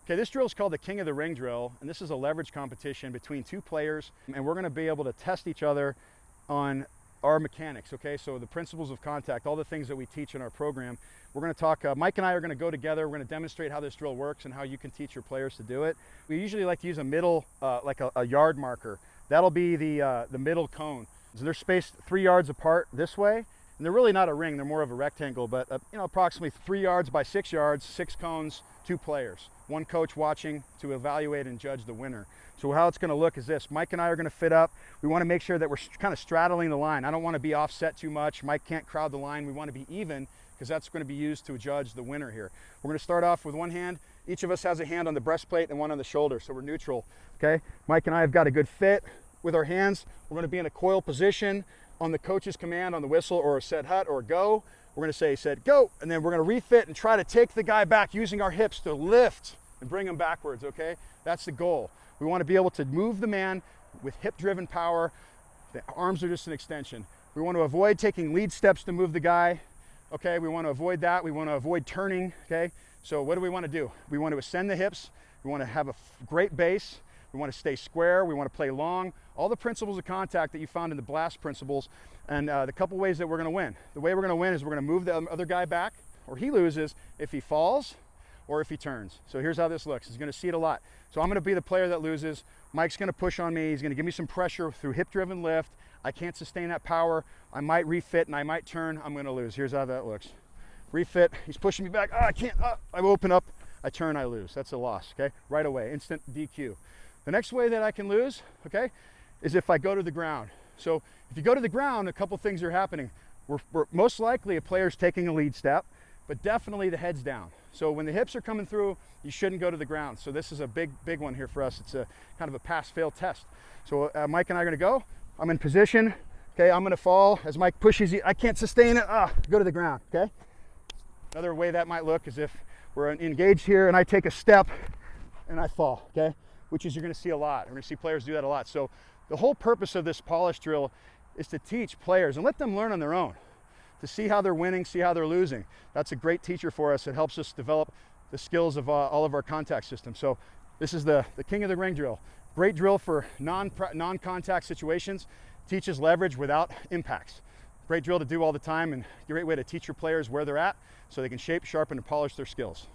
Okay, this drill is called the King of the Ring drill, and this is a leverage competition between two players, and we're going to be able to test each other on our mechanics, okay? So the principles of contact, all the things that we teach in our program. We're going to talk, Mike and I are going to go together. We're going to demonstrate how this drill works and how you can teach your players to do it. We usually like to use a middle, like a yard marker. That'll be the middle cone. So they're spaced 3 yards apart this way, and they're really not a ring, they're more of a rectangle, but you know, approximately 3 yards by 6 yards, 6 cones, 2 players. One coach watching to evaluate and judge the winner. So how it's going to look is this. Mike and I are going to fit up. We want to make sure that we're kind of straddling the line. I don't want to be offset too much. Mike can't crowd the line. We want to be even because that's going to be used to judge the winner here. We're going to start off with one hand. Each of us has a hand on the breastplate and one on the shoulder, so we're neutral. Okay. Mike and I have got a good fit with our hands. We're going to be in a coil position on the coach's command on the whistle or a set hut or go. We're going to say set go, and then we're going to refit and try to take the guy back using our hips to lift and bring him backwards, okay? That's the goal. We want to be able to move the man with hip-driven power. The arms are just an extension. We want to avoid taking lead steps to move the guy, okay? We want to avoid that. We want to avoid turning, okay? So what do we want to do? We want to ascend the hips. We want to have a great base. We want to stay square. We want to play long. All the principles of contact that you found in the blast principles, and the couple ways that we're going to win. The way we're going to win is we're going to move the other guy back, or he loses if he falls or if he turns. So here's how this looks. He's going to see it a lot. So I'm going to be the player that loses. Mike's going to push on me. He's going to give me some pressure through hip-driven lift. I can't sustain that power. I might refit and I might turn. I'm going to lose. Here's how that looks. Refit. He's pushing me back. I can't. I open up. I turn. I lose. That's a loss. Okay. Right away. Instant DQ. The next way that I can lose, okay, is if I go to the ground. So if you go to the ground, a couple things are happening. We're most likely a player's taking a lead step, but definitely the head's down. So when the hips are coming through, you shouldn't go to the ground. So this is a big one here for us. It's a kind of a pass-fail test. So Mike and I are gonna go. I'm in position. Okay, I'm gonna fall. As Mike pushes, I can't sustain it. Go to the ground, okay? Another way that might look is if we're engaged here and I take a step and I fall, okay? Which is you're gonna see a lot. We're gonna see players do that a lot. So the whole purpose of this polish drill is to teach players and let them learn on their own, to see how they're winning, see how they're losing. That's a great teacher for us. It helps us develop the skills of all of our contact systems. So this is the King of the Ring drill. Great drill for non-contact situations. Teaches leverage without impacts. Great drill to do all the time and a great way to teach your players where they're at so they can shape, sharpen, and polish their skills.